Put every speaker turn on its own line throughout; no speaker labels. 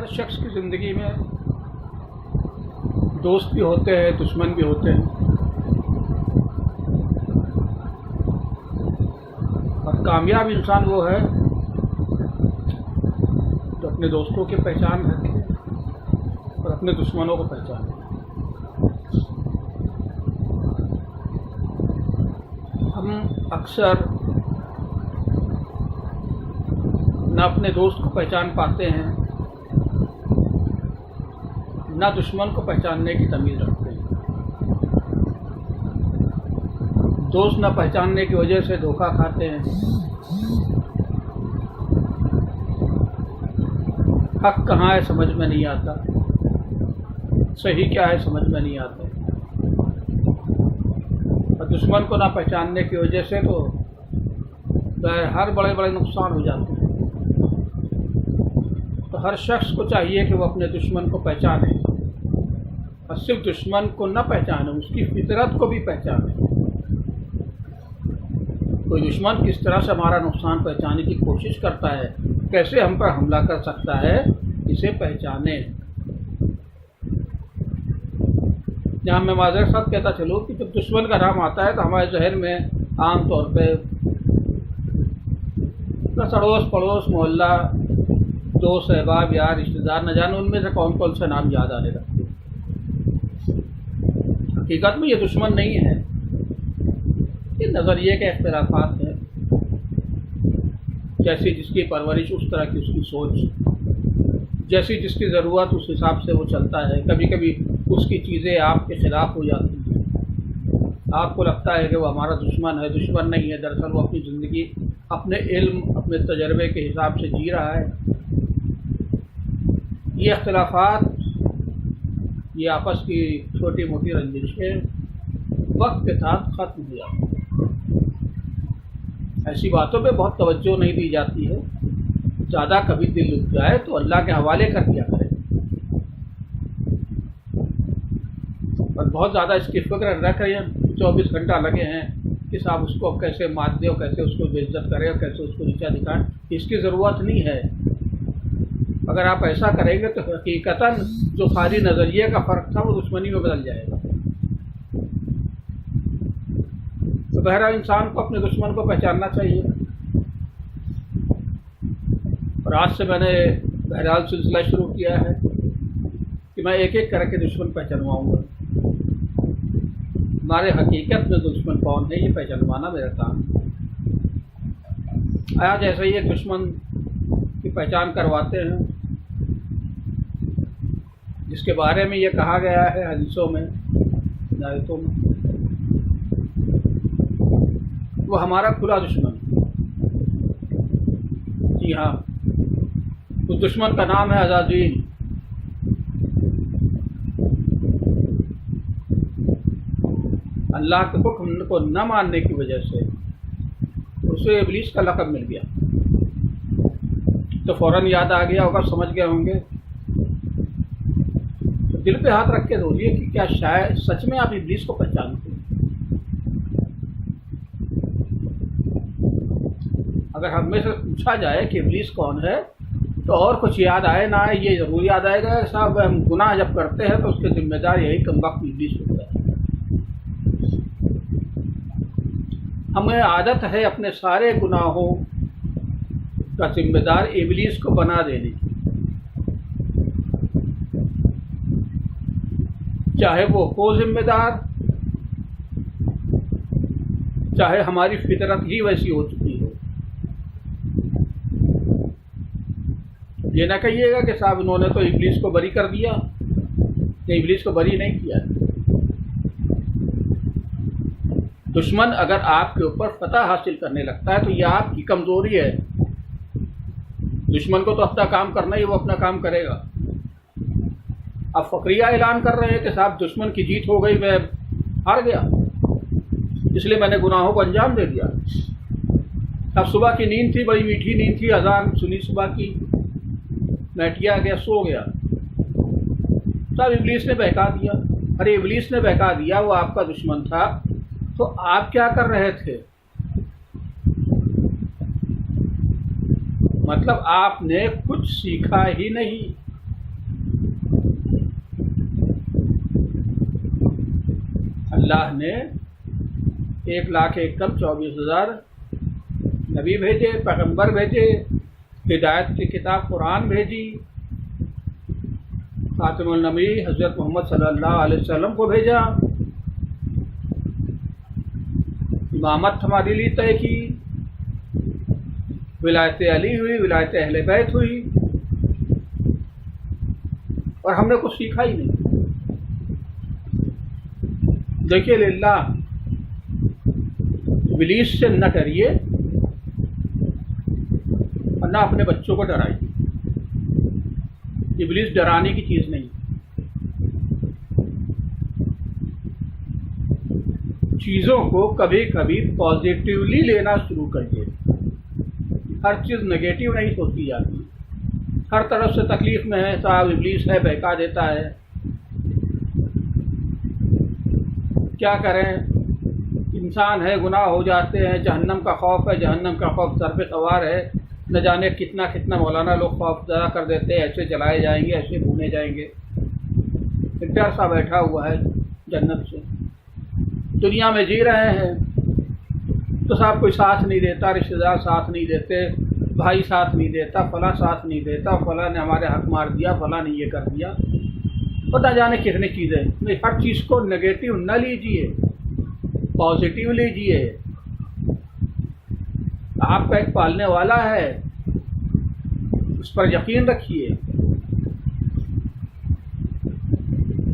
ہر شخص کی زندگی میں دوست بھی ہوتے ہیں، دشمن بھی ہوتے ہیں، اور کامیاب انسان وہ ہے جو اپنے دوستوں کی پہچان رکھے اور اپنے دشمنوں کو پہچانے۔ ہم اکثر نہ اپنے دوست کو پہچان پاتے ہیں، نہ دشمن کو پہچاننے کی تمیز رکھتے ہیں۔ دوست نہ پہچاننے کی وجہ سے دھوکہ کھاتے ہیں، حق کہاں ہے سمجھ میں نہیں آتا، صحیح کیا ہے سمجھ میں نہیں آتا، اور دشمن کو نہ پہچاننے کی وجہ سے تو ہر بڑے بڑے نقصان ہو جاتے ہیں۔ تو ہر شخص کو چاہیے کہ وہ اپنے دشمن کو پہچانے، اور صرف دشمن کو نہ پہچانے، اس کی فطرت کو بھی پہچانے۔ کوئی دشمن کس طرح سے ہمارا نقصان پہچانے کی کوشش کرتا ہے، کیسے ہم پر حملہ کر سکتا ہے، اسے پہچانے۔ جہاں میں معذرت کے ساتھ کہتا چلوں کہ جب دشمن کا نام آتا ہے تو ہمارے ذہن میں عام طور پہ بس اڑوس پڑوس، محلہ، دوست، احباب، یار، رشتہ دار، نہ جانے ان میں سے کون کون سے نام یاد آنے لگتے۔ حقیقت میں یہ دشمن نہیں ہے، یہ نظریے کے اختلافات ہیں۔ جیسی جس کی پرورش اس طرح کی اس کی سوچ، جیسی جس کی ضرورت اس حساب سے وہ چلتا ہے۔ کبھی کبھی اس کی چیزیں آپ کے خلاف ہو جاتی ہیں، آپ کو لگتا ہے کہ وہ ہمارا دشمن ہے، دشمن نہیں ہے، دراصل وہ اپنی زندگی اپنے علم، اپنے تجربے کے حساب سے جی رہا ہے۔ یہ اختلافات، یہ آپس کی چھوٹی موٹی رنجشیں وقت کے ساتھ ختم ہو جاتی ہیں۔ ایسی باتوں پہ بہت توجہ نہیں دی جاتی ہے، زیادہ کبھی دل رک جائے تو اللہ کے حوالے کر دیا کرے، اور بہت زیادہ اس کی فکر نہ کریں 24 گھنٹہ لگے ہیں کہ صاحب اس کو کیسے مات دیں اور کیسے اس کو بے عزت کریں اور کیسے اس کو نیچا دکھائیں۔ اس کی ضرورت نہیں ہے۔ اگر آپ ایسا کریں گے تو حقیقتاً جو خالی نظریے کا فرق تھا وہ دشمنی میں بدل جائے گا۔ تو بہرحال انسان کو اپنے دشمن کو پہچاننا چاہیے، اور آج سے میں نے بہرحال سلسلہ شروع کیا ہے کہ میں ایک ایک کر کے دشمن پہچانواؤں گا۔ ہمارے حقیقت میں دشمن کون ہے یہ پہچانوانا میرا کام ہے۔ آیا جیسے ہی ایک دشمن کی پہچان کرواتے ہیں، جس کے بارے میں یہ کہا گیا ہے حدیثوں میں، آیتوں میں، وہ ہمارا کھلا دشمن ہے۔ جی ہاں، اس دشمن کا نام ہے عزازیل۔ اللہ کے حکم کو نہ ماننے کی وجہ سے اسے ابلیس کا لقب مل گیا۔ تو فوراً یاد آ گیا ہوگا، سمجھ گئے ہوں گے، تو دل پہ ہاتھ رکھ کے بولیے کہ کیا شاید سچ میں آپ ابلیس کو پہچانتے ہیں؟ اگر ہم میں سے پوچھا جائے کہ ابلیس کون ہے تو اور کچھ یاد آئے نہ آئے، یہ ضرور یاد آئے گا صاحب ہم گناہ جب کرتے ہیں تو اس کے ذمہ دار یہی کم وقت ابلیس ہوتا ہے۔ ہمیں عادت ہے اپنے سارے گناہوں کا ذمہ دار ابلیس کو بنا دینے کی، چاہے وہ ہو ذمہ دار، چاہے ہماری فطرت ہی ویسی ہو چکی ہو۔ یہ نہ کہیے گا کہ صاحب انہوں نے تو ابلیس کو بری کر دیا، کہ ابلیس کو بری نہیں کیا۔ دشمن اگر آپ کے اوپر فتح حاصل کرنے لگتا ہے تو یہ آپ کی کمزوری ہے۔ دشمن کو تو اپنا کام کرنا ہی، وہ اپنا کام کرے گا۔ اب فقریہ اعلان کر رہے ہیں کہ صاحب دشمن کی جیت ہو گئی، میں ہار گیا، اس لیے میں نے گناہوں کو انجام دے دیا۔ اب صبح کی نیند تھی، بڑی میٹھی نیند تھی، اذان سنی صبح کی، لیٹیا گیا، سو گیا، تب ابلیس نے بہکا دیا۔ ارے ابلیس نے بہکا دیا، وہ آپ کا دشمن تھا، تو آپ کیا کر رہے تھے؟ مطلب آپ نے کچھ سیکھا ہی نہیں، اللہ نے 1,01,24,000 نبی بھیجے، پیغمبر بھیجے، ہدایت کی کتاب قرآن بھیجی، خاتم النبی حضرت محمد صلی اللہ علیہ وسلم کو بھیجا، امامت ہمارے لیے طے کی، ولایت علی ہوئی، ولایت اہل بیت ہوئی، اور ہم نے کچھ سیکھا ہی نہیں۔ دیکھیے للہ، ابلیس سے نہ ڈریے اور نہ اپنے بچوں کو ڈرائیے۔ ابلیس ڈرانے کی چیز نہیں، چیزوں کو کبھی کبھی پازیٹیولی لینا شروع کریے۔ ہر چیز نگیٹو نہیں سوچی جاتی، ہر طرف سے تکلیف میں ہے صاحب، ابلیس ہے، بہکا دیتا ہے، کیا کریں، انسان ہے، گناہ ہو جاتے ہیں، جہنم کا خوف ہے، جہنم کا خوف سر پہ سوار ہے، نہ جانے کتنا کتنا مولانا لوگ خوف زدہ کر دیتے ہیں، ایسے جلائے جائیں گے، ایسے بھونے جائیں گے۔ ایک ڈر سا بیٹھا ہوا ہے جنت سے، دنیا میں جی رہے ہیں تو صاحب کوئی ساتھ نہیں دیتا، رشتہ دار ساتھ نہیں دیتے، بھائی ساتھ نہیں دیتا، فلاں ساتھ نہیں دیتا، فلاں نے ہمارے حق مار دیا، فلاں نے یہ کر دیا، پتہ جانے کتنی چیزیں۔ نہیں، ہر چیز کو نگیٹو نہ لیجیے، پازیٹیو لیجیے۔ آپ کا ایک پالنے والا ہے، اس پر یقین رکھیے۔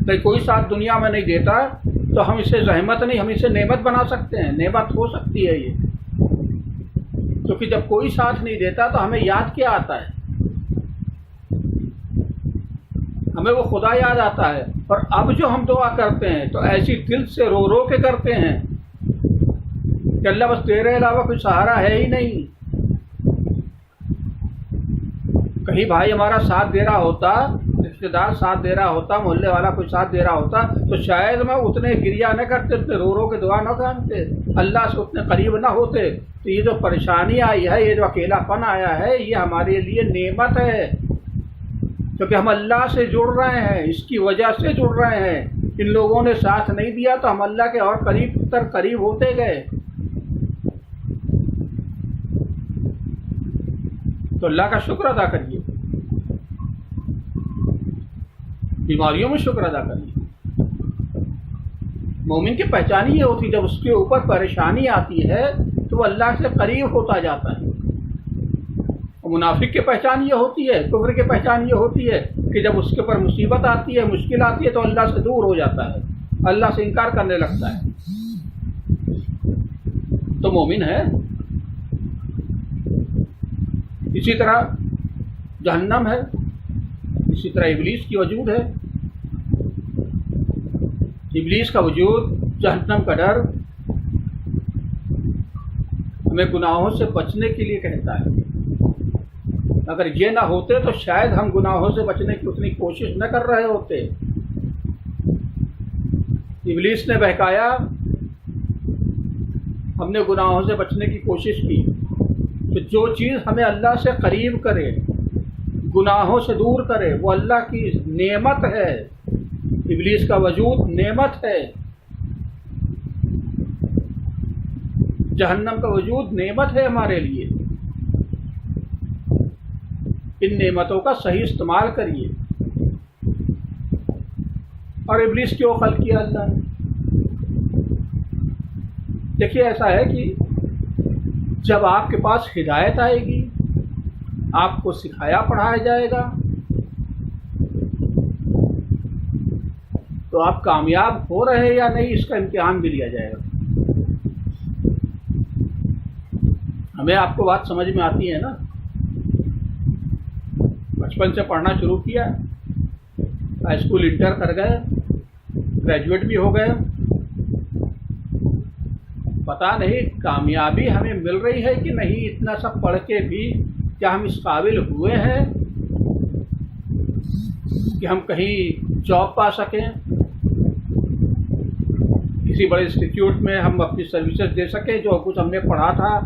کہ کوئی ساتھ دنیا میں نہیں دیتا تو ہم اسے زحمت نہیں، ہم اسے نعمت بنا سکتے ہیں، نعمت ہو سکتی ہے یہ، کیونکہ جب کوئی ساتھ نہیں دیتا تو ہمیں یاد کیا آتا ہے، ہمیں وہ خدا یاد آتا ہے۔ اور اب جو ہم دعا کرتے ہیں تو ایسی دل سے رو رو کے کرتے ہیں کہ اللہ بس تیرے علاوہ کوئی سہارا ہے ہی نہیں۔ کہیں بھائی ہمارا ساتھ دے رہا ہوتا، رشتے دار ساتھ دے رہا ہوتا، محلے والا کوئی ساتھ دے رہا ہوتا تو شاید میں اتنے گریہ نہ کرتے، اتنے رو رو کے دعا نہ کرتے، اللہ سے اتنے قریب نہ ہوتے۔ تو یہ جو پریشانی آئی ہے، یہ جو اکیلا پن آیا ہے، یہ ہمارے لیے نعمت ہے، کیونکہ ہم اللہ سے جڑ رہے ہیں، اس کی وجہ سے جڑ رہے ہیں۔ ان لوگوں نے ساتھ نہیں دیا تو ہم اللہ کے اور قریب تر قریب ہوتے گئے۔ تو اللہ کا شکر ادا کریے، بیماریوں میں شکر ادا کریے۔ مومن کی پہچان یہ ہوتی ہے جب اس کے اوپر پریشانی آتی ہے تو وہ اللہ سے قریب ہوتا جاتا ہے۔ اور منافق کی پہچان یہ ہوتی ہے، کفر کی پہچان یہ ہوتی ہے کہ جب اس کے اوپر مصیبت آتی ہے، مشکل آتی ہے تو اللہ سے دور ہو جاتا ہے، اللہ سے انکار کرنے لگتا ہے۔ تو مومن ہے۔ اسی طرح جہنم ہے، اسی طرح ابلیس کی وجود ہے۔ ابلیس کا وجود، جہنم کا ڈر ہمیں گناہوں سے بچنے کے لیے کہتا ہے۔ اگر یہ نہ ہوتے تو شاید ہم گناہوں سے بچنے کی اتنی کوشش نہ کر رہے ہوتے۔ ابلیس نے بہکایا، ہم نے گناہوں سے بچنے کی کوشش کی۔ تو جو چیز ہمیں اللہ سے قریب کرے، گناہوں سے دور کرے، وہ اللہ کی نعمت ہے۔ ابلیس کا وجود نعمت ہے، جہنم کا وجود نعمت ہے ہمارے لیے۔ ان نعمتوں کا صحیح استعمال کریے۔ اور ابلیس کیوں خلق کیا اللہ نے؟ دیکھیے ایسا ہے کہ جب آپ کے پاس ہدایت آئے گی، آپ کو سکھایا پڑھایا جائے گا، تو آپ کامیاب ہو رہے یا نہیں اس کا امتحان بھی لیا جائے گا۔ ہمیں آپ کو بات سمجھ میں آتی ہے نا؟ بچپن سے پڑھنا شروع کیا، ہائی اسکول انٹر کر گئے، گریجویٹ بھی ہو گئے، پتہ نہیں کامیابی ہمیں مل رہی ہے کہ نہیں۔ اتنا سب پڑھ کے بھی کیا ہم اس قابل ہوئے ہیں کہ ہم کہیں جاب پا سکیں، کسی بڑے انسٹیٹیوٹ میں ہم اپنی سروسز دے سکیں، جو کچھ ہم نے پڑھا تھا،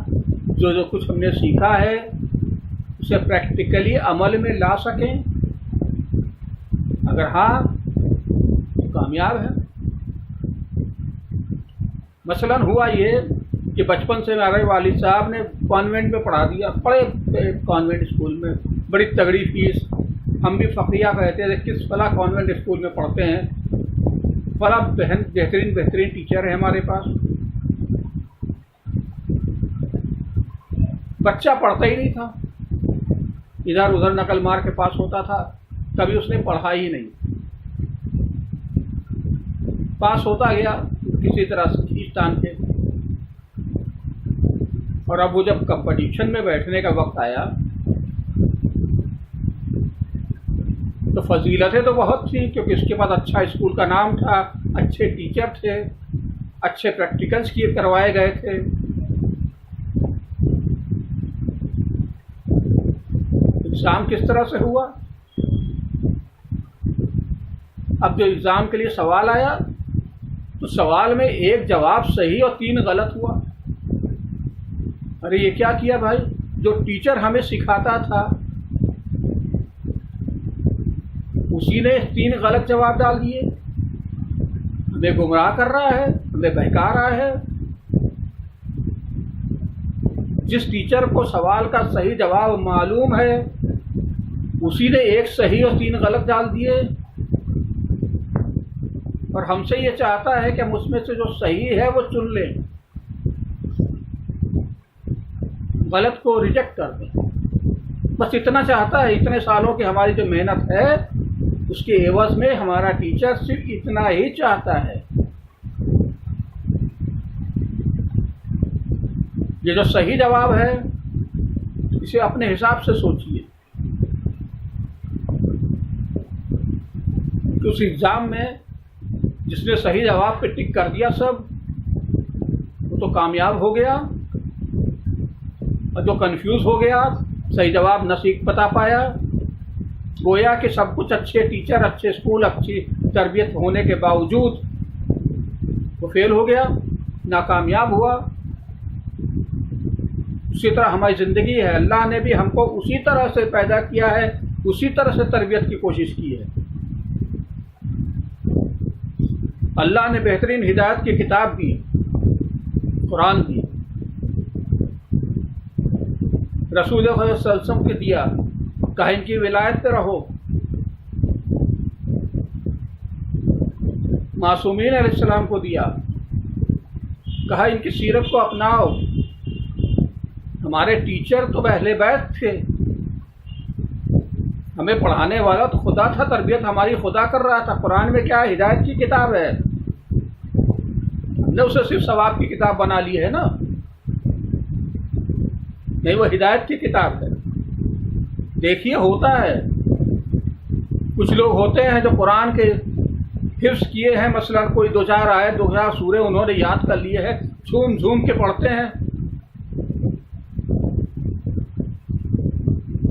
جو کچھ ہم نے سیکھا ہے اسے پریکٹیکلی عمل میں لا سکیں؟ اگر ہاں تو کامیاب ہے۔ مثلاً ہوا یہ کہ بچپن سے ہمارے والد صاحب نے کانوینٹ میں پڑھا دیا، پڑھے کانوینٹ اسکول میں، بڑی تگڑی فیس، ہم بھی فخریہ کہتے تھے کس فلاں کانوینٹ اسکول میں پڑھتے ہیں، فلاں بہترین ٹیچر ہے ہمارے پاس. بچہ پڑھتا ہی نہیں تھا، ادھر ادھر نقل مار کے پاس ہوتا تھا، کبھی اس نے پڑھا ہی نہیں. پاس ہوتا گیا کسی طرح سے کھینچ تان کے، اور اب وہ جب کمپٹیشن میں بیٹھنے کا وقت آیا تو فضیلتیں تو بہت تھیں، کیونکہ اس کے پاس اچھا اسکول کا نام تھا، اچھے ٹیچر تھے، اچھے پریکٹیکلز کروائے گئے تھے. ایگزام کس طرح سے ہوا؟ اب جو ایگزام کے لیے سوال آیا تو سوال میں ایک جواب صحیح اور 3 غلط ہوا. ارے یہ کیا کیا بھائی؟ جو ٹیچر ہمیں سکھاتا تھا اسی نے 3 غلط جواب ڈال دیے. ہمیں گمراہ کر رہا ہے، ہمیں بہکا رہا ہے. جس ٹیچر کو سوال کا صحیح جواب معلوم ہے اسی نے ایک صحیح اور 3 غلط ڈال دیے، اور ہم سے یہ چاہتا ہے کہ ہم اس میں سے جو صحیح ہے وہ چن لیں، غلط کو ریجیکٹ کر دیں. بس اتنا چاہتا ہے. اتنے سالوں کی ہماری جو محنت ہے اس کے عوض میں ہمارا ٹیچر صرف اتنا ہی چاہتا ہے. یہ جو صحیح جواب ہے اسے اپنے حساب سے سوچیے کہ اس ایگزام میں جس نے صحیح جواب پہ ٹک کر دیا سب، وہ تو کامیاب ہو گیا، اور جو کنفیوز ہو گیا، صحیح جواب نہ سیکھ بتا پایا، گویا کہ سب کچھ اچھے ٹیچر، اچھے اسکول، اچھی تربیت ہونے کے باوجود وہ فیل ہو گیا، ناکامیاب ہوا. اسی طرح ہماری زندگی ہے. اللہ نے بھی ہم کو اسی طرح سے پیدا کیا ہے، اسی طرح سے تربیت کی کوشش کی ہے. اللہ نے بہترین ہدایت کی کتاب دی، قرآن دی، رسول اللہ صلی اللہ علیہ وسلم کے دیا، کہا ان کی ولایت پہ رہو. معصومین علیہ السلام کو دیا، کہا ان کی سیرت کو اپناؤ. ہمارے ٹیچر تو اہل بیت تھے، ہمیں پڑھانے والا تو خدا تھا، تربیت ہماری خدا کر رہا تھا. قرآن میں کیا ہدایت کی کتاب ہے، ہم نے اسے صرف ثواب کی کتاب بنا لی ہے نا، نہیں وہ ہدایت کی کتاب ہے. دیکھیے ہوتا ہے کچھ لوگ ہوتے ہیں جو قرآن کے حفظ کیے ہیں، مثلا کوئی 2-4 آیت 2-4 سورے انہوں نے یاد کر لیے ہیں، جھوم جھوم کے پڑھتے ہیں،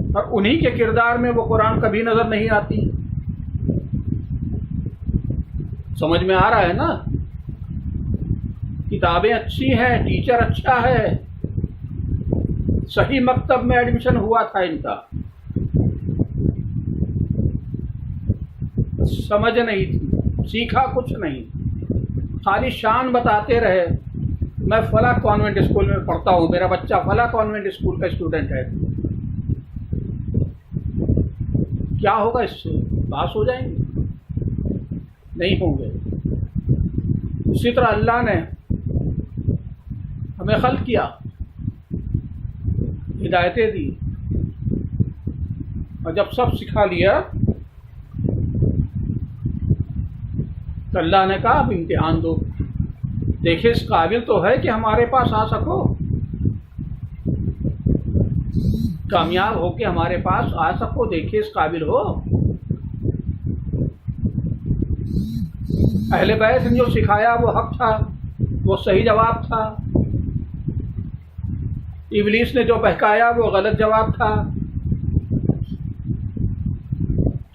اور انہی کے کردار میں وہ قرآن کبھی نظر نہیں آتی. سمجھ میں آ رہا ہے نا؟ کتابیں اچھی ہیں، ٹیچر اچھا ہے، صحیح مکتب میں ایڈمیشن ہوا تھا ان کا، سمجھ نہیں تھی، سیکھا کچھ نہیں، خالی شان بتاتے رہے میں فلاں کانوینٹ اسکول میں پڑھتا ہوں، میرا بچہ فلاں کانوینٹ اسکول کا اسٹوڈنٹ ہے. کیا ہوگا اس سے؟ پاس ہو جائیں گے؟ نہیں ہوں گے. اسی طرح اللہ نے ہمیں خلق کیا، ہدایتیں دی، اور جب سب سکھا لیا تو اللہ نے کہا اب امتحان دو، دیکھیں اس قابل تو ہے کہ ہمارے پاس آ سکو، کامیاب ہو کے ہمارے پاس آ سکو، دیکھیے اس قابل ہو. اہل بیت نے جو سکھایا وہ حق تھا، وہ صحیح جواب تھا. ابلیس نے جو بہکایا وہ غلط جواب تھا.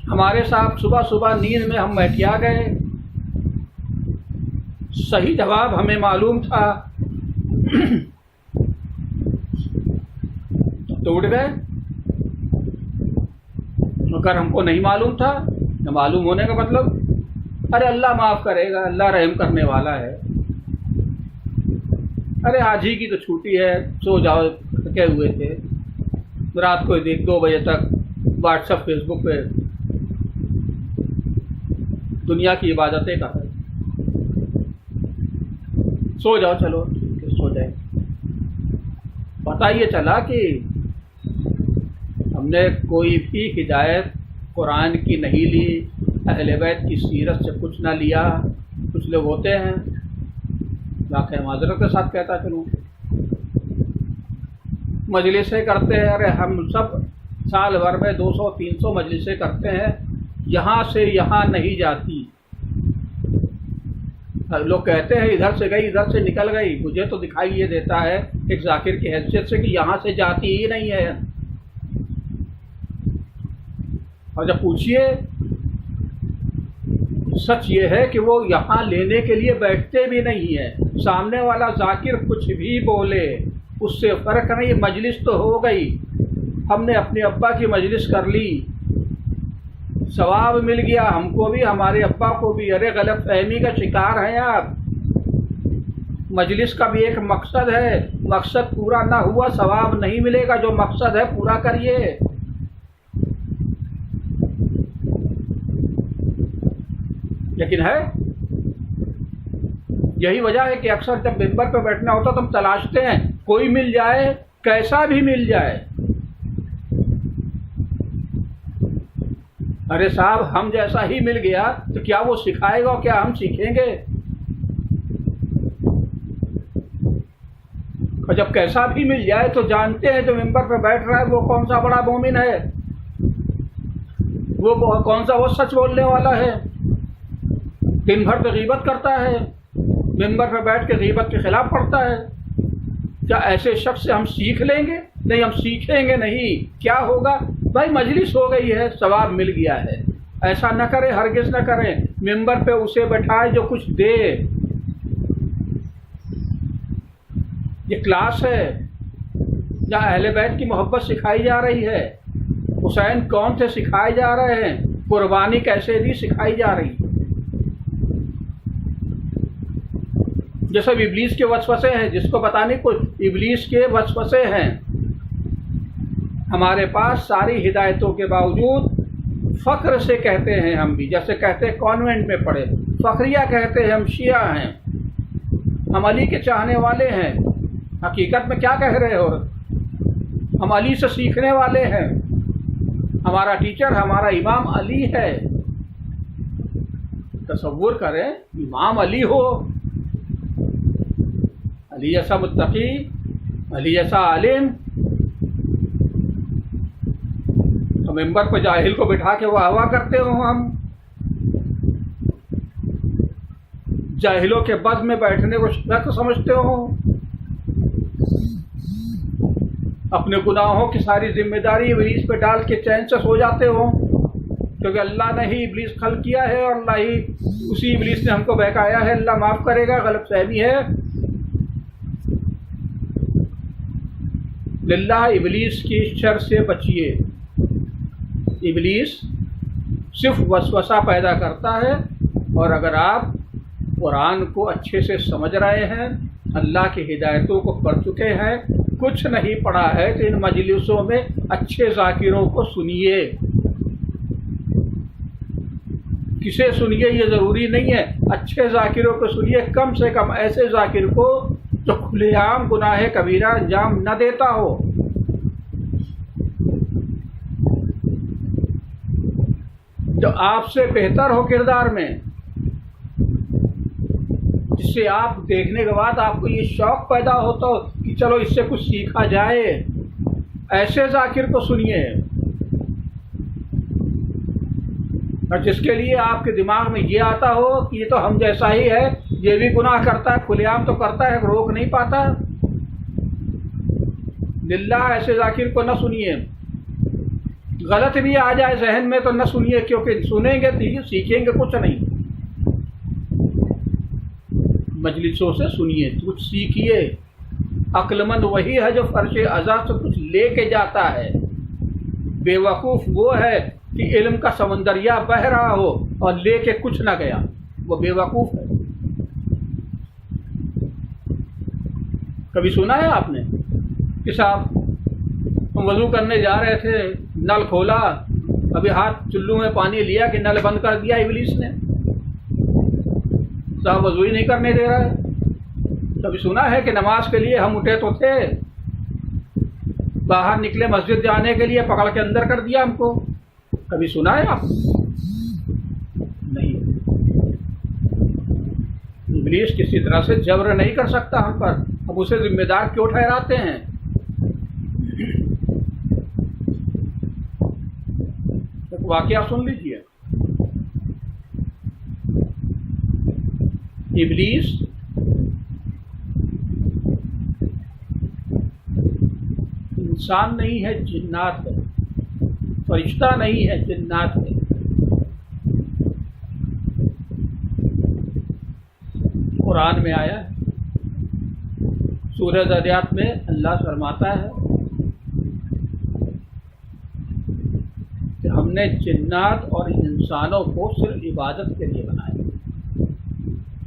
ہمارے ساتھ صبح صبح نیند میں ہم بہکیا گئے، صحیح جواب ہمیں معلوم تھا تو اٹھ گئے، مگر ہم کو نہیں معلوم تھا. نہ معلوم ہونے کا مطلب ارے اللہ معاف کرے گا، اللہ رحم کرنے والا ہے. ارے آج ہی کی تو چھٹی ہے، سو جاؤ، تھکے ہوئے تھے، رات کو 1-2 بجے تک واٹس ایپ فیس بک پہ دنیا کی عبادتیں کر رہے، سو جاؤ، چلو سو جائے۔ پتہ یہ چلا کہ ہم نے کوئی بھی ہدایت قرآن کی نہیں لی، اہل بیت کی سیرت سے کچھ نہ لیا۔ کچھ لوگ ہوتے ہیں، واقعہ معذرت کے ساتھ کہتا چلوں، مجلسیں کرتے ہیں، ارے ہم سب سال بھر میں 200-300 مجلسیں کرتے ہیں، یہاں سے یہاں نہیں جاتی۔ لوگ کہتے ہیں ادھر سے گئی، ادھر سے نکل گئی، مجھے تو دکھائی یہ دیتا ہے ایک ذاکر کی حیثیت سے کہ یہاں سے جاتی ہی نہیں ہے۔ اور جب پوچھئے، سچ یہ ہے کہ وہ یہاں لینے کے لیے بیٹھتے بھی نہیں ہیں، سامنے والا ذاکر کچھ بھی بولے اس سے فرق نہیں، مجلس تو ہو گئی، ہم نے اپنے ابا کی مجلس کر لی، ثواب مل گیا ہم کو بھی، ہمارے ابا کو بھی۔ ارے غلط فہمی کا شکار ہیں آپ، مجلس کا بھی ایک مقصد ہے، مقصد پورا نہ ہوا ثواب نہیں ملے گا، جو مقصد ہے پورا کریے۔ لیکن ہے یہی وجہ ہے کہ اکثر جب ممبر پہ بیٹھنا ہوتا تو ہم تلاشتے ہیں کوئی مل جائے، کیسا بھی مل جائے۔ ارے صاحب ہم جیسا ہی مل گیا تو کیا وہ سکھائے گا، کیا ہم سیکھیں گے؟ اور جب کیسا بھی مل جائے تو جانتے ہیں جو ممبر پہ بیٹھ رہا ہے وہ کون سا بڑا مومن ہے، وہ کون سا وہ سچ بولنے والا ہے، دن بھر تو غیبت کرتا ہے، ممبر پہ بیٹھ کے غیبت کے خلاف پڑھتا ہے۔ کیا ایسے شخص سے ہم سیکھ لیں گے؟ نہیں، ہم سیکھیں گے نہیں۔ کیا ہوگا؟ بھائی مجلس ہو گئی ہے، ثواب مل گیا ہے، ایسا نہ کریں، ہرگز نہ کریں۔ ممبر پہ اسے بٹھائے جو کچھ دے۔ یہ کلاس ہے جہاں اہل بیت کی محبت سکھائی جا رہی ہے، حسین کون سے سکھائے جا رہے ہیں، قربانی کیسے دی سکھائی جا رہی ہے۔ جیسے ابلیس کے وسوسے ہیں، جس کو بتانے کو ابلیس کے وسوسے ہیں، ہمارے پاس ساری ہدایتوں کے باوجود فخر سے کہتے ہیں ہم بھی، جیسے کہتے ہیں کانوینٹ میں پڑھے، فخریہ کہتے ہیں ہم شیعہ ہیں، ہم علی کے چاہنے والے ہیں۔ حقیقت میں کیا کہہ رہے ہو؟ ہم علی سے سیکھنے والے ہیں، ہمارا ٹیچر ہمارا امام علی ہے۔ تصور کریں امام علی ہو، علی جیسا متقی، علی جیسا عالم، تو ممبر پہ جاہل کو بٹھا کے واہ واہ کرتے ہوں ہم، جاہلوں کے بز میں بیٹھنے کو شرک سمجھتے ہوں، اپنے گناہوں کی ساری ذمہ داری ابلیس پہ ڈال کے چین سے سو جاتے ہوں، کیونکہ اللہ نے ہی ابلیس خلق کیا ہے اور اللہ ہی اسی ابلیس نے ہم کو بہکایا ہے، اللہ معاف کرے گا، غلط فہمی ہے۔ للہ ابلیس کی شر سے بچیے۔ ابلیس صرف وسوسہ پیدا کرتا ہے، اور اگر آپ قرآن کو اچھے سے سمجھ رہے ہیں، اللہ کی ہدایتوں کو پڑھ چکے ہیں، کچھ نہیں پڑھا ہے تو ان مجلسوں میں اچھے ذاکروں کو سنیے۔ کسے سنیے یہ ضروری نہیں ہے، اچھے ذاکروں کو سنیے، کم سے کم ایسے ذاکر کو جو کھلے عام گناہ کبیرہ انجام نہ دیتا ہو، جو آپ سے بہتر ہو کردار میں، جس سے آپ دیکھنے کے بعد آپ کو یہ شوق پیدا ہوتا ہو کہ چلو اس سے کچھ سیکھا جائے، ایسے ذاکر کو سنیے۔ اور جس کے لیے آپ کے دماغ میں یہ آتا ہو کہ یہ تو ہم جیسا ہی ہے، یہ بھی گناہ کرتا ہے، کھلے عام تو کرتا ہے، روک نہیں پاتا، للہ ایسے ذاکر کو نہ سنیے۔ غلط بھی آ جائے ذہن میں تو نہ سنیے، کیونکہ سنیں گے تو سیکھیں گے کچھ نہیں۔ مجلسوں سے سنیے، کچھ سیکھیے۔ عقل مند وہی ہے جو فرش ازاں سے کچھ لے کے جاتا ہے، بے وقوف وہ ہے کہ علم کا سمندریا بہ رہا ہو اور لے کے کچھ نہ گیا، وہ بے وقوف ہے۔ کبھی سنا ہے آپ نے کہ صاحب ہم وضو کرنے جا رہے تھے، نل کھولا، ابھی ہاتھ چلو میں پانی لیا کہ نل بند کر دیا ابلیس نے، صاحب وضو ہی نہیں کرنے دے رہا ہے؟ کبھی سنا ہے کہ نماز کے لیے ہم اٹھے تو تھے، باہر نکلے مسجد جانے کے لیے پکڑ کے اندر کر دیا ہم کو؟ کبھی سنا ہے آپ؟ نہیں۔ ابلیس کسی طرح سے جبر نہیں کر سکتا ہم پر، اب اسے ذمہ دار کیوں ٹھہراتے ہیں؟ ایک واقعہ سن لیجیے۔ ابلیس انسان نہیں ہے، جنات ہے، فرشتہ نہیں ہے، جنات ہے۔ قرآن میں آیا ہے، سورہ ذریات میں اللہ فرماتا ہے کہ ہم نے جنات اور انسانوں کو صرف عبادت کے لیے بنایا۔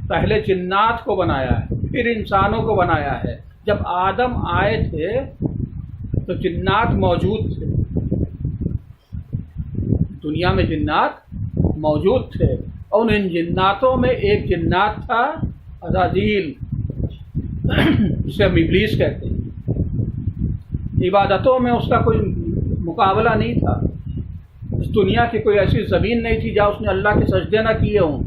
پہلے جنات کو بنایا ہے، پھر انسانوں کو بنایا ہے۔ جب آدم آئے تھے تو جنات موجود تھے، دنیا میں جنات موجود تھے، اور ان جناتوں میں ایک جنات تھا عزازیل، جسے ہم ابلیس کہتے ہیں۔ عبادتوں میں اس کا کوئی مقابلہ نہیں تھا، اس دنیا کی کوئی ایسی زمین نہیں تھی جہاں اس نے اللہ کے سجدے نہ کیے ہوں۔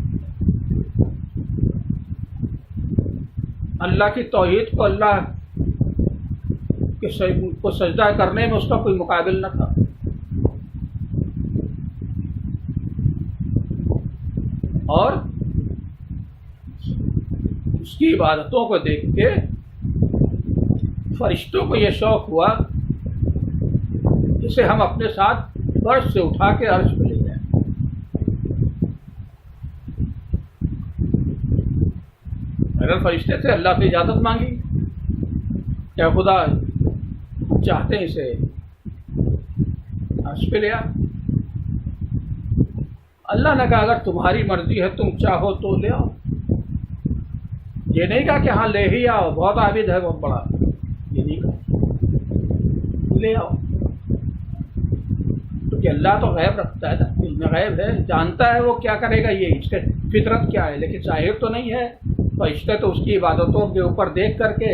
اللہ کی توحید کو، اللہ کو سجدہ کرنے میں اس کا کوئی مقابل نہ تھا۔ اور اس کی عبادتوں کو دیکھ کے فرشتوں کو یہ شوق ہوا جسے ہم اپنے ساتھ فرش سے اٹھا کے عرش پہ لے جائیں۔ اگر فرشتے سے اللہ سے اجازت مانگی، کیا خدا چاہتے ہیں اسے عرش پہ لیا؟ اللہ نے کہا اگر تمہاری مرضی ہے، تم چاہو تو لے آؤ۔ یہ نہیں کہا کہ ہاں لے ہی آؤ، بہت عابد ہے بہت بڑا، یہ نہیں کہا، لے آؤ۔ کیونکہ اللہ تو غیب رکھتا ہے نا، علم غیب ہے، جانتا ہے وہ کیا کرے گا، یہ اس کے فطرت کیا ہے، لیکن ظاہر تو نہیں ہے۔ فرشتے تو اس کی عبادتوں کے اوپر دیکھ کر کے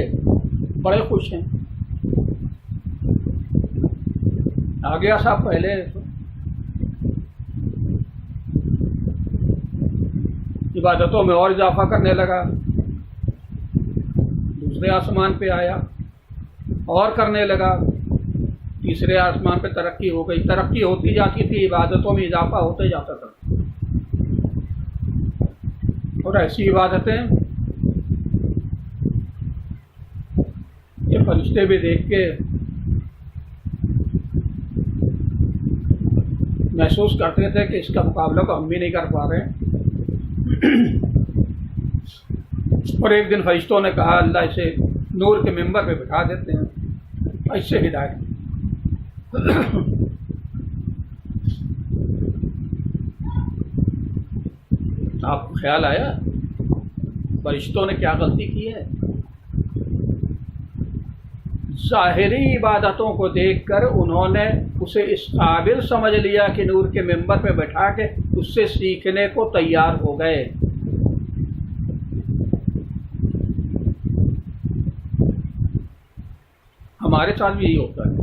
بڑے خوش ہیں۔ آ گیا صاحب پہلے عبادتوں میں اور اضافہ کرنے لگا، دوسرے آسمان پہ آیا اور کرنے لگا، تیسرے آسمان پہ ترقی ہو گئی، ترقی ہوتی جاتی تھی، عبادتوں میں اضافہ ہوتے جاتا تھا، اور ایسی عبادتیں یہ فرشتے بھی دیکھ کے محسوس کرتے تھے کہ اس کا مقابلہ تو ہم بھی نہیں کر پا رہے ہیں۔ اور ایک دن فرشتوں نے کہا اللہ اسے نور کے ممبر پہ بٹھا دیتے ہیں، اس سے ہدایت۔ آپ کو خیال آیا فرشتوں نے کیا غلطی کی ہے؟ ظاہری عبادتوں کو دیکھ کر انہوں نے اسے اس قابل سمجھ لیا کہ نور کے ممبر پہ بٹھا کے اس سے سیکھنے کو تیار ہو گئے۔ ہمارے ساتھ بھی یہی ہوتا ہے۔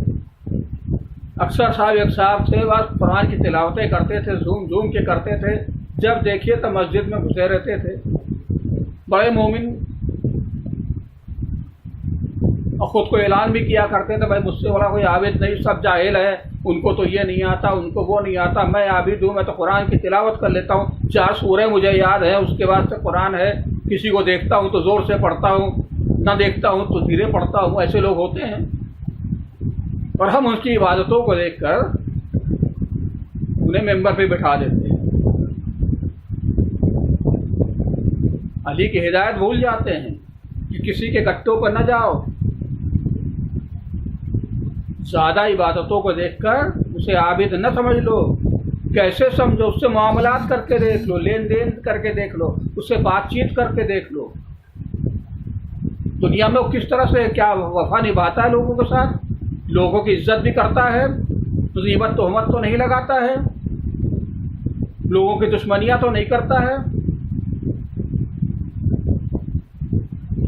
اکثر صاحب ایک صاحب تھے، بس قرآن کی تلاوتیں کرتے تھے، زوم زوم کے کرتے تھے، جب دیکھیے تو مسجد میں گھسے رہتے تھے، بڑے مومن، اور خود کو اعلان بھی کیا کرتے تھے بھائی مجھ سے بڑا کوئی عابد نہیں، سب جاہل ہے، ان کو تو یہ نہیں آتا، ان کو وہ نہیں آتا، میں عابد ہوں، میں تو قرآن کی تلاوت کر لیتا ہوں، 4 سورے مجھے یاد ہے، اس کے بعد سے قرآن ہے، کسی کو دیکھتا ہوں تو زور سے پڑھتا ہوں، نہ دیکھتا ہوں تو دھیرے پڑھتا ہوں۔ ایسے لوگ ہوتے ہیں، اور ہم ان کی عبادتوں کو دیکھ کر انہیں ممبر پہ بٹھا دیتے ہیں، علی کی ہدایت بھول جاتے ہیں کہ کسی کے گٹوں پر نہ جاؤ۔ زیادہ عبادتوں کو دیکھ کر اسے عابد نہ سمجھ لو، کیسے سمجھو، اس سے معاملات کر کے دیکھ لو، لین دین کر کے دیکھ لو، اس سے بات چیت کر کے دیکھ لو، دنیا میں وہ کس طرح سے کیا وفا نبھاتا ہے لوگوں کے ساتھ، لوگوں کی عزت بھی کرتا ہے، غیبت تہمت تو نہیں لگاتا ہے، لوگوں کی دشمنیاں تو نہیں کرتا ہے،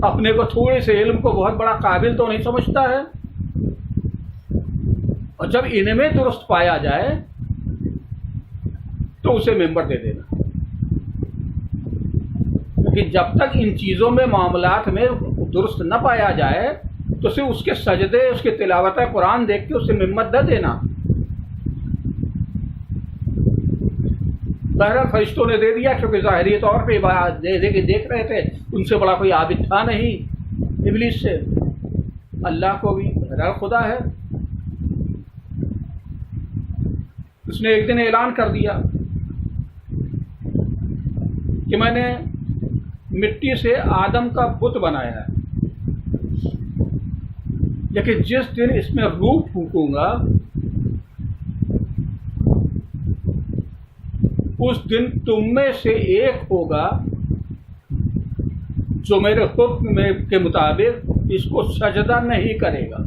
اپنے کو تھوڑے سے علم کو بہت بڑا قابل تو نہیں سمجھتا ہے۔ اور جب ان میں درست پایا جائے تو اسے ممبر دے دینا، کیونکہ جب تک ان چیزوں میں معاملات میں درست نہ پایا جائے تو صرف اس کے سجدے، اس کے تلاوت قرآن دیکھ کے اسے ممبر دے دینا۔ بہرحال فرشتوں نے دے دیا، کیونکہ ظاہری طور پہ دیکھ رہے تھے، ان سے بڑا کوئی عابد تھا نہیں ابلیس سے، اللہ کو بھی بہرحال خدا ہے۔ اس نے ایک دن اعلان کر دیا کہ میں نے مٹی سے آدم کا بت بنایا ہے، لیکن جس دن اس میں روح پھونکوں گا اس دن تم میں سے ایک ہوگا جو میرے حکم کے مطابق اس کو سجدہ نہیں کرے گا،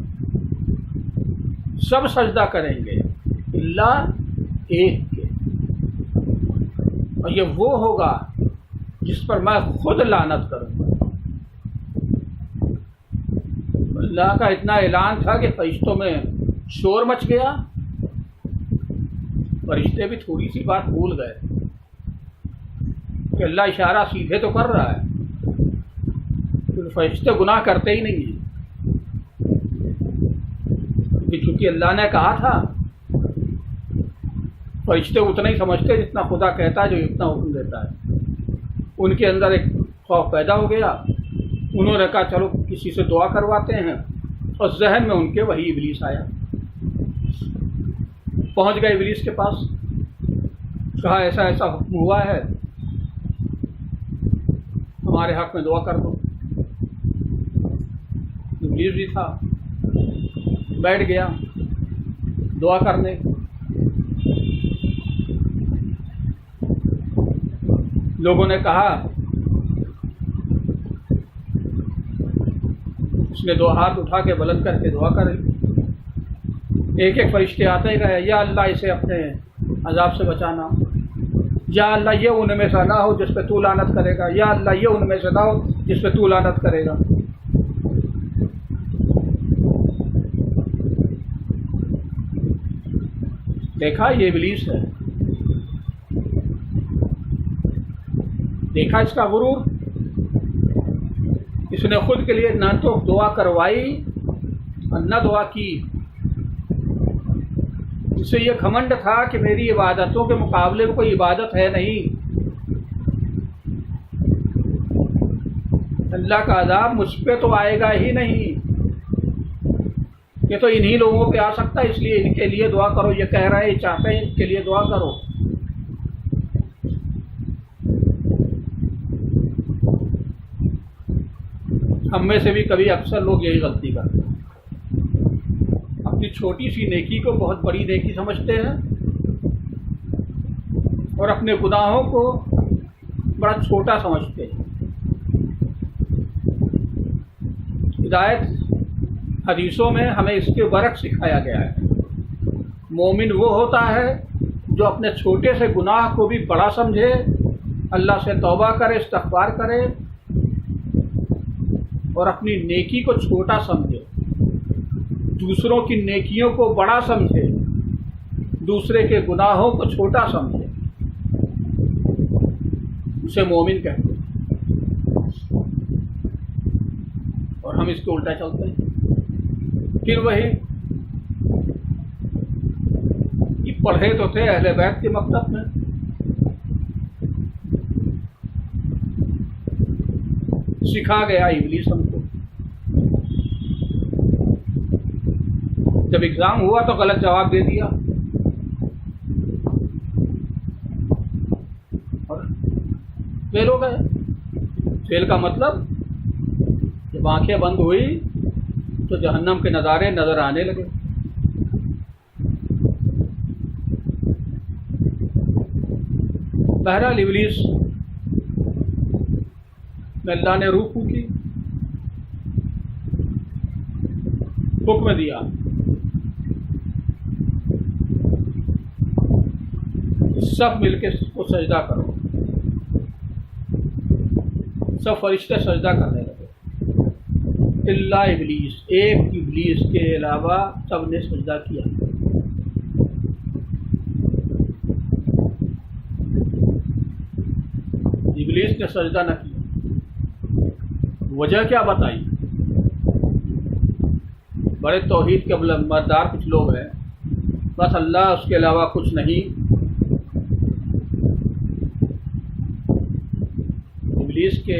سب سجدہ کریں گے الا ایک کے، اور یہ وہ ہوگا جس پر میں خود لعنت کروں گا۔ اللہ کا اتنا اعلان تھا کہ فرشتوں میں شور مچ گیا، فرشتے بھی تھوڑی سی بات بھول گئے کہ اللہ اشارہ سیدھے تو کر رہا ہے، کیونکہ فرشتے گناہ کرتے ہی نہیں ہیں، کہ چونکہ اللہ نے کہا تھا، فرشتے اتنا ہی سمجھتے جتنا خدا کہتا ہے، جو اتنا حکم دیتا ہے۔ ان کے اندر ایک خوف پیدا ہو گیا، انہوں نے کہا چلو کسی سے دعا کرواتے ہیں، اور ذہن میں ان کے وہی ابلیس آیا، پہنچ گئے ابلیس کے پاس، کہا ایسا ایسا حکم ہوا ہے، ہمارے حق میں دعا کر دو۔ ابلیس بھی تھا، بیٹھ گیا دعا کرنے۔ لوگوں نے کہا، اس نے دو ہاتھ اٹھا کے بلند کر کے دعا کر، ایک ایک فرشتے آتے ہی رہے، یا اللہ اسے اپنے عذاب سے بچانا، یا اللہ یہ ان میں سے نہ ہو جس پہ تو لعنت کرے گا، یا اللہ یہ ان میں سے نہ ہو جس پہ تو لعنت کرے گا۔ دیکھا یہ ابلیس ہے، دیکھا اس کا غرور، اس نے خود کے لیے نہ تو دعا کروائی اور نہ دعا کی، اس سے یہ گھمنڈ تھا کہ میری عبادتوں کے مقابلے میں کوئی عبادت ہے نہیں، اللہ کا عذاب مجھ پہ تو آئے گا ہی نہیں، یہ تو انہی لوگوں پہ آ سکتا ہے، اس لیے ان کے لیے دعا کرو، یہ کہہ رہے ہیں چاہتے ہیں ان کے لیے دعا کرو۔ ہم میں سے بھی کبھی اکثر لوگ یہی غلطی کرتے ہیں، اپنی چھوٹی سی نیکی کو بہت بڑی نیکی سمجھتے ہیں اور اپنے گناہوں کو بڑا چھوٹا سمجھتے ہیں۔ ہدایت حدیثوں میں ہمیں اس کے برعکس سکھایا گیا ہے، مومن وہ ہوتا ہے جو اپنے چھوٹے سے گناہ کو بھی بڑا سمجھے، اللہ سے توبہ کرے، استغفار کرے، اور اپنی نیکی کو چھوٹا سمجھے، دوسروں کی نیکیوں کو بڑا سمجھے، دوسرے کے گناہوں کو چھوٹا سمجھے، اسے مومن کہتے ہیں۔ اور ہم اس کو الٹا چلتے ہیں، پھر وہی یہ پڑھے تو تھے اہل بیت کے مکتب میں، سکھا گیا ابلیس ہم کو، جب ایگزام ہوا تو غلط جواب دے دیا اور فیل ہو گئے۔ فیل کا مطلب جب آنکھیں بند ہوئی تو جہنم کے نظارے نظر آنے لگے۔ بہرحال ابلیس میں اللہ نے روح پھونکی، حکم دیا سب مل کے اس کو سجدہ کرو. سب فرشتے سجدہ کرنے لگے الا ابلیس، ایک ابلیس کے علاوہ سب نے سجدہ کیا. ابلیس نے سجدہ نہ کیا. وجہ کیا بتائی؟ بڑے توحید کے مددار کچھ لوگ ہیں، بس اللہ اس کے علاوہ کچھ نہیں. ابلیس کے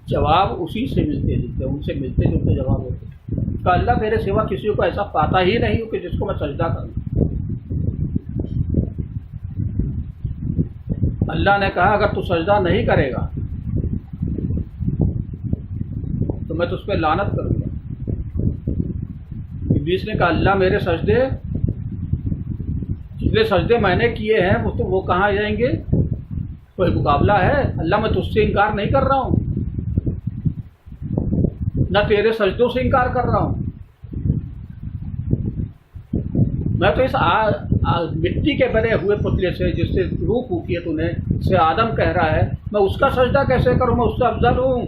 جواب اسی سے ملتے جلتے، ان سے ملتے جلتے جواب ہوتے. کہ اللہ میرے سوا کسی کو ایسا پاتا ہی نہیں کہ جس کو میں سجدہ کروں. اللہ نے کہا اگر تو سجدہ نہیں کرے گا تو میں تجھ پہ لعنت کروں گا. ابلیس نے کہا اللہ میرے سجدے، جتنے سجدے میں نے کیے ہیں وہ کہاں جائیں گے؟ کوئی مقابلہ ہے؟ اللہ میں تجھ سے انکار نہیں کر رہا ہوں، نہ تیرے سجدوں سے انکار کر رہا ہوں. میں تو اس مٹی کے بنے ہوئے پتلے سے جس سے روح پھونکی ہے تو نے سے آدم کہہ رہا ہے، میں اس کا سجدہ کیسے کروں؟ میں اس سے افضل ہوں.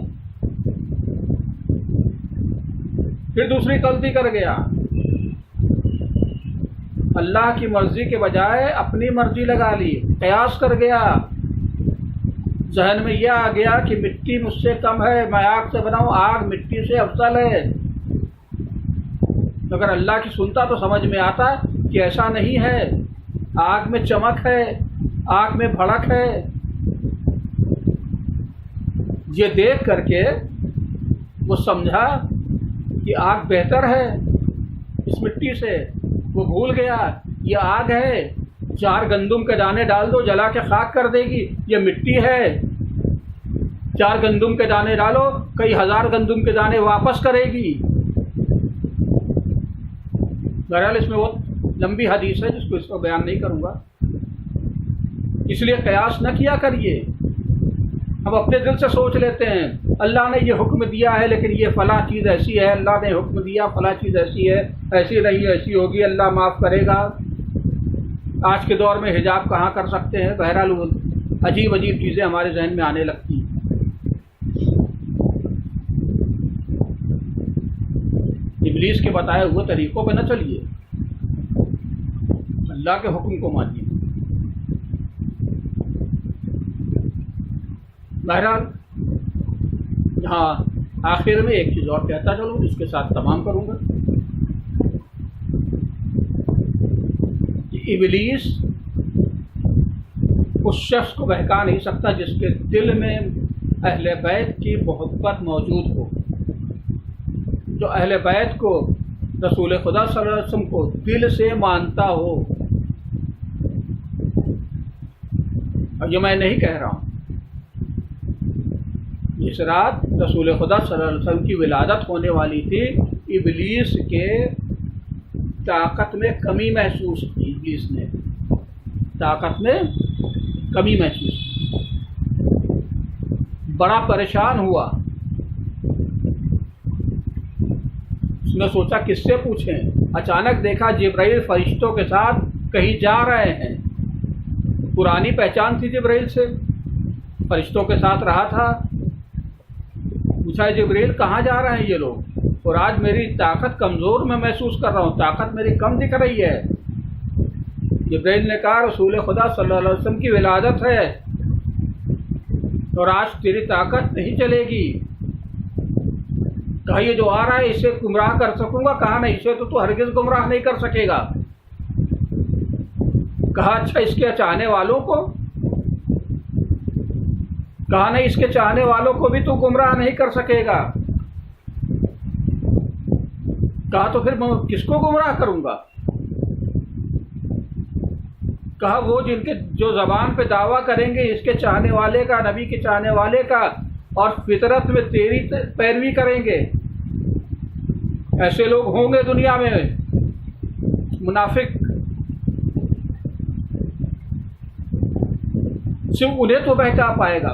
پھر دوسری غلطی کر گیا، اللہ کی مرضی کے بجائے اپنی مرضی لگا لی، قیاس کر گیا. ذہن میں یہ آ گیا کہ مٹی مجھ سے کم ہے، میں آگ سے بنا ہوں، آگ مٹی سے افضل ہے. اگر اللہ کی سنتا تو سمجھ میں آتا کہ ایسا نہیں ہے، آگ میں چمک ہے، آگ میں بھڑک ہے. یہ دیکھ کر کے وہ سمجھا کہ آگ بہتر ہے اس مٹی سے. وہ بھول گیا یہ آگ ہے، 4 گندم کے دانے ڈال دو جلا کے خاک کر دے گی. یہ مٹی ہے، 4 گندم کے دانے ڈالو کئی ہزار گندم کے دانے واپس کرے گی. بہرحال اس میں بہت لمبی حدیث ہے جس کو اس کو بیان نہیں کروں گا. اس لیے قیاس نہ کیا کریے. ہم اپنے دل سے سوچ لیتے ہیں اللہ نے یہ حکم دیا ہے لیکن یہ فلاں چیز ایسی ہے، اللہ نے حکم دیا فلاں چیز ایسی ہے، ایسی نہیں ایسی ہوگی، اللہ معاف کرے گا. آج کے دور میں حجاب کہاں کر سکتے ہیں؟ بہرحال عجیب عجیب چیزیں ہمارے ذہن میں آنے لگتی ہیں. ابلیس کے بتائے ہوئے طریقوں پہ نہ چلیے، اللہ کے حکم کو مانیے. بہرحال یہاں آخر میں ایک چیز اور کہتا چلوں جس کے ساتھ تمام کروں گا. ابلیس اس شخص کو بہکا نہیں سکتا جس کے دل میں اہل بیت کی محبت موجود ہو، جو اہل بیت کو، رسول خدا صلی اللہ علیہ وسلم کو دل سے مانتا ہو. اور یہ میں نہیں کہہ رہا ہوں، اس رات رسول خدا صلی اللہ علیہ وسلم کی ولادت ہونے والی تھی. ابلیس کے طاقت میں کمی محسوس کی، ابلیس نے طاقت میں کمی محسوس کی، بڑا پریشان ہوا. اس نے سوچا کس سے پوچھیں. اچانک دیکھا جبرائیل فرشتوں کے ساتھ کہیں جا رہے ہیں. پرانی پہچان تھی جبرائیل سے، فرشتوں کے ساتھ رہا تھا. پوچھا جبرائیل کہاں جا رہے ہیں یہ لوگ؟ اور آج میری طاقت کمزور میں محسوس کر رہا ہوں، طاقت میری کم دکھ رہی ہے. جبرائیل نے کہا رسول خدا صلی اللہ علیہ وسلم کی ولادت ہے اور آج تیری طاقت نہیں چلے گی. کہا یہ جو آ رہا ہے اسے گمراہ کر سکوں گا؟ کہا نہیں، اسے تو ہرگز گمراہ نہیں کر سکے گا. کہا اچھا اس کے چاہنے والوں کو؟ کہا نہیں، اس کے چاہنے والوں کو بھی تو گمراہ نہیں کر سکے گا. کہا تو پھر میں کس کو گمراہ کروں گا؟ کہا وہ جن کے جو زبان پہ دعویٰ کریں گے اس کے چاہنے والے کا، نبی کے چاہنے والے کا، اور فطرت میں تیری پیروی کریں گے. ایسے لوگ ہوں گے دنیا میں، منافق. صرف انہیں تو بہکا پائے گا.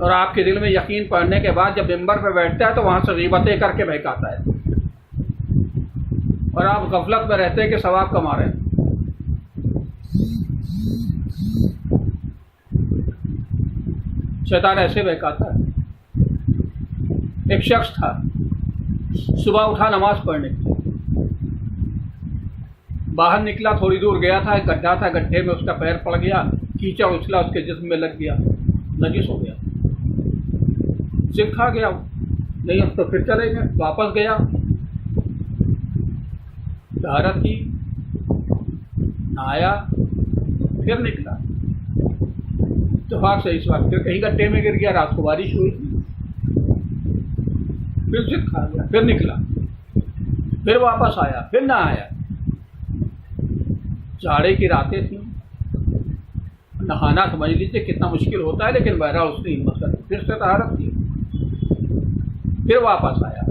اور آپ کے دل میں یقین پڑنے کے بعد جب ممبر پہ بیٹھتا ہے تو وہاں سے غیبتیں کر کے بہکاتا ہے، اور آپ غفلت میں رہتے ہیں کہ ثواب کما رہے ہیں۔ شیطان ایسے بہکاتا ہے۔ ایک شخص تھا، صبح اٹھا نماز پڑھنے کے لیے، باہر نکلا، تھوڑی دور گیا تھا، ایک گڈھا تھا، گڈھے میں اس کا پیر پڑ گیا، کیچڑ اچھلا اس کے جسم میں لگ گیا، نجس ہو گیا، سر کھا گیا، نہیں اب تو پھر چلے گئے، واپس گیا، طہارت کی، نہایا، پھر نکلا، اتفاق سے اس وقت پھر کہیں گڈھے میں گر گیا، رات کو بارش ہوئی تھی، پھر سر کھا گیا، پھر نکلا، پھر واپس آیا، پھر نہ آیا، جاڑے کی راتیں تھیں، نہانا سمجھ لیجیے کتنا مشکل ہوتا ہے، لیکن بہرحال اس نے ہمت کر پھر سے طہارت کی، پھر واپس آیا۔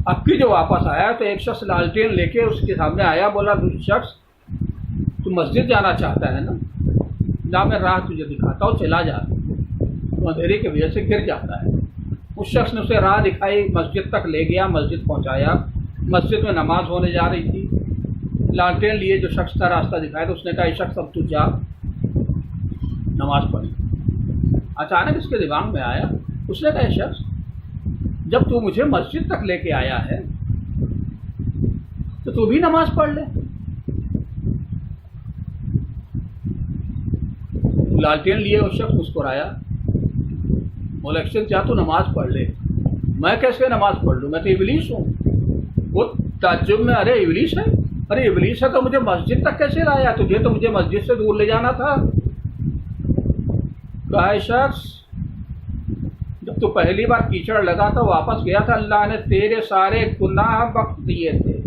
اب بھی جو واپس آیا تو ایک شخص لالٹین لے کے اس کے سامنے آیا، بولا شخص تو مسجد جانا چاہتا ہے نا، جا میں راہ تجھے دکھاتا ہوں، چلا جا، تو اندھیرے کی وجہ سے گر جاتا ہے۔ اس شخص نے اسے راہ دکھائی، مسجد تک لے گیا، مسجد پہنچایا، مسجد میں نماز ہونے جا رہی تھی، لالٹین لیے جو شخص تھا راستہ دکھایا تو اس نے کہا یہ شخص اب تو جا نماز پڑھی۔ اچانک اس کے دماغ میں آیا، اس نے کہا یہ شخص جب تو مجھے مسجد تک لے کے آیا ہے تو بھی نماز پڑھ لے۔ لالٹین لیے اس شخص مسکرایا، بولا ایکشن جا تو نماز پڑھ لے، میں کیسے نماز پڑھ لوں، میں تو ابلیس ہوں۔ وہ تعجب میں، ارے ابلیس ہے، ارے ابلیس ہے تو مجھے مسجد تک کیسے لایا، تجھے تو مجھے مسجد سے دور لے جانا تھا۔ کہا شخص جب تو پہلی بار کیچڑ لگا تھا واپس گیا تھا، اللہ نے تیرے سارے گناہ بخش دیے تھے،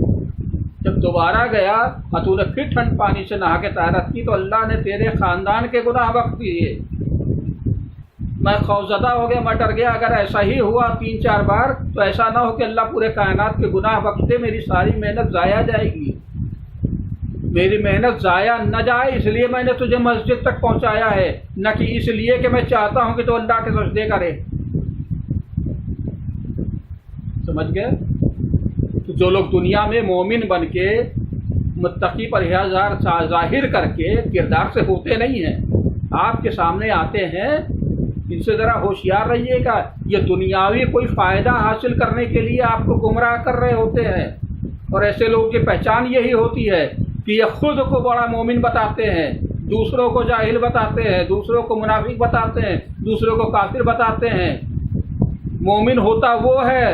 جب دوبارہ گیا اور تو نے پھر ٹھنڈ پانی سے نہا کے طہارت کی تو اللہ نے تیرے خاندان کے گناہ بخش دیے۔ میں خوفزدہ ہو گیا، میں ڈر گیا اگر ایسا ہی ہوا 3-4 بار تو ایسا نہ ہو کہ اللہ پورے کائنات کے گناہ بخش دے، میری ساری محنت ضائع جائے گی، میری محنت ضائع نہ جائے، اس لیے میں نے تجھے مسجد تک پہنچایا ہے، نہ کہ اس لیے کہ میں چاہتا ہوں کہ تو اللہ کے سجدے کرے۔ سمجھ گئے؟ تو جو لوگ دنیا میں مومن بن کے متقی پرہیزگار ظاہر کر کے کردار سے ہوتے نہیں ہیں، آپ کے سامنے آتے ہیں، ان سے ذرا ہوشیار رہیے گا، یہ دنیاوی کوئی فائدہ حاصل کرنے کے لیے آپ کو گمراہ کر رہے ہوتے ہیں، اور ایسے لوگوں کی پہچان یہی ہوتی ہے کہ یہ خود کو بڑا مومن بتاتے ہیں، دوسروں کو جاہل بتاتے ہیں، دوسروں کو منافق بتاتے ہیں، دوسروں کو کافر بتاتے ہیں۔ مومن ہوتا وہ ہے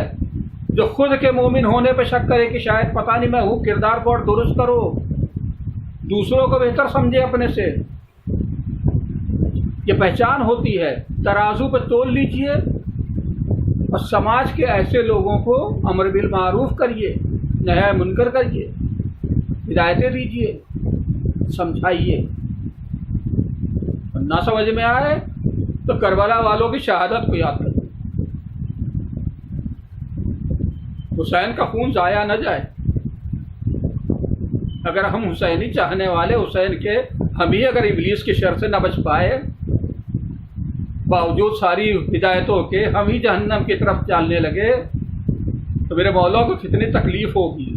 جو خود کے مومن ہونے پہ شک کرے کہ شاید پتہ نہیں میں ہوں، کردار کو اور درست کرو، دوسروں کو بہتر سمجھے اپنے سے، یہ پہچان ہوتی ہے۔ ترازو پہ تول لیجئے اور سماج کے ایسے لوگوں کو امر بالمعروف کریے، نہی منکر کریے، ہدایتیں دیجیے، سمجھائیے، اور نہ سمجھ میں آئے تو کربلا والوں کی شہادت کو یاد کریں، حسین کا خون ضائع نہ جائے۔ اگر ہم حسینی چاہنے والے حسین کے، ہم ہی اگر ابلیس کے شر سے نہ بچ پائے، باوجود ساری ہدایتوں کے ہم ہی جہنم کی طرف چلنے لگے تو میرے مولا کو کتنی تکلیف ہوگی۔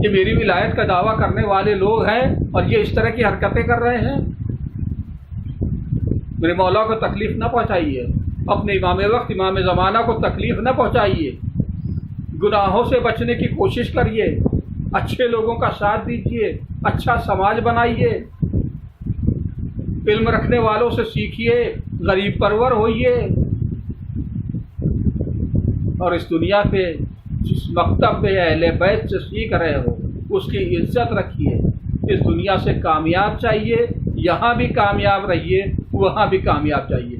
یہ میری ولایت کا دعویٰ کرنے والے لوگ ہیں اور یہ اس طرح کی حرکتیں کر رہے ہیں، میرے مولا کو تکلیف نہ پہنچائیے، اپنے امام وقت امام زمانہ کو تکلیف نہ پہنچائیے، گناہوں سے بچنے کی کوشش کریے، اچھے لوگوں کا ساتھ دیجیے، اچھا سماج بنائیے، علم رکھنے والوں سے سیکھیے، غریب پرور ہوئیے، اور اس دنیا پہ جس مکتب پہ اہل بیت سے سیکھ رہے ہو اس کی عزت رکھیے۔ اس دنیا سے کامیاب چاہیے، یہاں بھی کامیاب رہیے، وہاں بھی کامیاب چاہیے۔